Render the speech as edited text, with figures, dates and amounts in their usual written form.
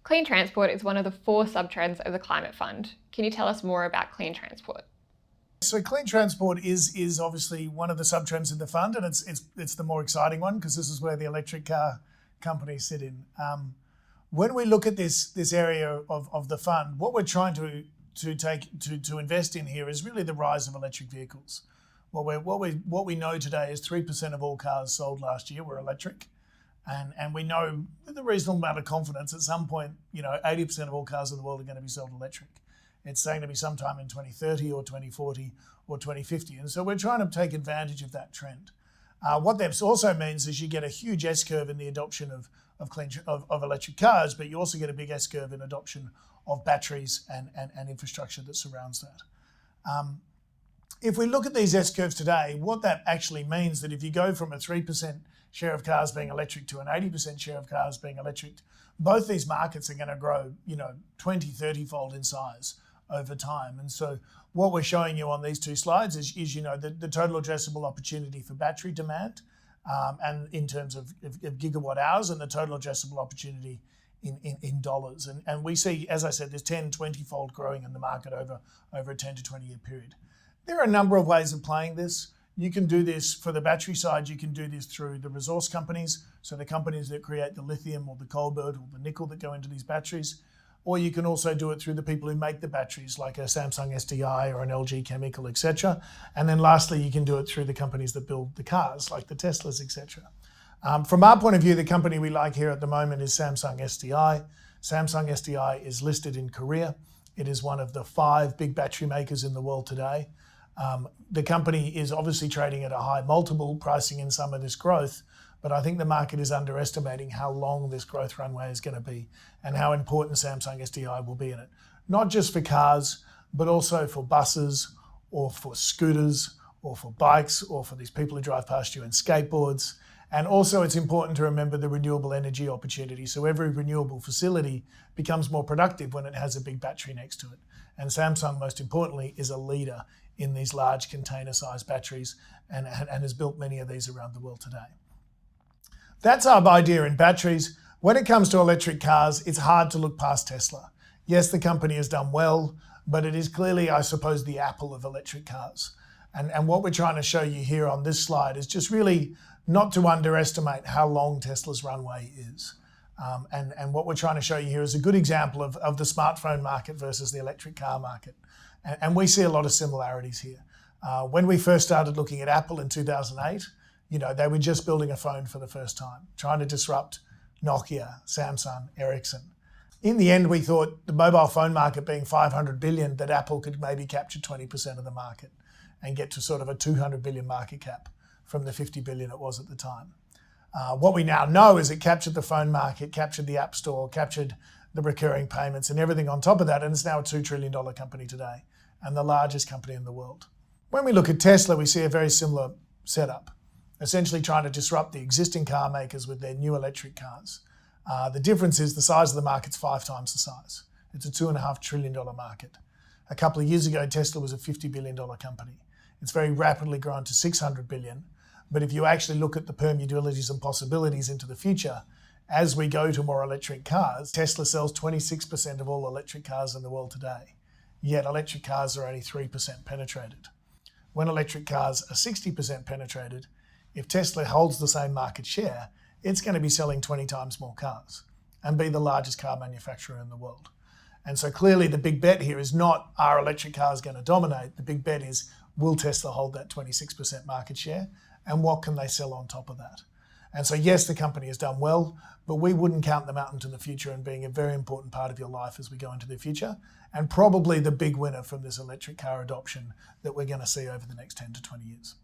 Clean transport is one of the 4 sub-trends of the Climate Fund. Can you tell us more about clean transport? So clean transport is obviously one of the sub-trends in the fund, and it's the more exciting one because this is where the electric car companies sit in. When we look at this area of the fund, what we're trying to invest in here is really the rise of electric vehicles. What we know today is 3% of all cars sold last year were electric. And we know with a reasonable amount of confidence at some point, 80% of all cars in the world are going to be sold electric. It's saying to be sometime in 2030 or 2040 or 2050. And so we're trying to take advantage of that trend. What that also means is you get a huge S-curve in the adoption of electric cars, but you also get a big S-curve in adoption of batteries and infrastructure that surrounds that. If we look at these S-curves today, what that actually means that if you go from a 3% share of cars being electric to an 80% share of cars being electric, both these markets are going to grow, 20, 30-fold in size over time. And so what we're showing you on these two slides is the total addressable opportunity for battery demand, and in terms of gigawatt hours, and the total addressable opportunity in dollars. And we see, as I said, there's 10, 20-fold growing in the market over a 10 to 20 year period. There are a number of ways of playing this. You can do this for the battery side. You can do this through the resource companies, so the companies that create the lithium or the cobalt or the nickel that go into these batteries. Or you can also do it through the people who make the batteries, like a Samsung SDI or an LG Chemical, etc. And then lastly, you can do it through the companies that build the cars, like the Teslas, etc. From our point of view, the company we like here at the moment is Samsung SDI. Samsung SDI is listed in Korea. It is one of the 5 big battery makers in the world today. The company is obviously trading at a high multiple, pricing in some of this growth, but I think the market is underestimating how long this growth runway is going to be and how important Samsung SDI will be in it. Not just for cars, but also for buses or for scooters or for bikes or for these people who drive past you in skateboards. And also it's important to remember the renewable energy opportunity. So every renewable facility becomes more productive when it has a big battery next to it. And Samsung, most importantly, is a leader in these large container-sized batteries and has built many of these around the world today. That's our idea in batteries. When it comes to electric cars, it's hard to look past Tesla. Yes, the company has done well, but it is clearly, I suppose, the Apple of electric cars. And what we're trying to show you here on this slide is just really not to underestimate how long Tesla's runway is. And what we're trying to show you here is a good example of the smartphone market versus the electric car market. And we see a lot of similarities here. When we first started looking at Apple in 2008, they were just building a phone for the first time, trying to disrupt Nokia, Samsung, Ericsson. In the end, we thought the mobile phone market being 500 billion, that Apple could maybe capture 20% of the market and get to sort of a 200 billion market cap from the 50 billion it was at the time. What we now know is it captured the phone market, captured the app store, captured the recurring payments and everything on top of that, and it's now a $2 trillion company today and the largest company in the world. When we look at Tesla, we see a very similar setup, essentially trying to disrupt the existing car makers with their new electric cars. The difference is the size of the market's 5 times the size. It's a $2.5 trillion market. A couple of years ago, Tesla was a $50 billion company. It's very rapidly grown to 600 billion. But if you actually look at the permutabilities and possibilities into the future, as we go to more electric cars, Tesla sells 26% of all electric cars in the world today. Yet electric cars are only 3% penetrated. When electric cars are 60% penetrated, if Tesla holds the same market share, it's going to be selling 20 times more cars and be the largest car manufacturer in the world. And so clearly the big bet here is not, are electric cars going to dominate? The big bet is, will Tesla hold that 26% market share? And what can they sell on top of that? And so yes, the company has done well, but we wouldn't count them out into the future and being a very important part of your life as we go into the future, and probably the big winner from this electric car adoption that we're going to see over the next 10 to 20 years.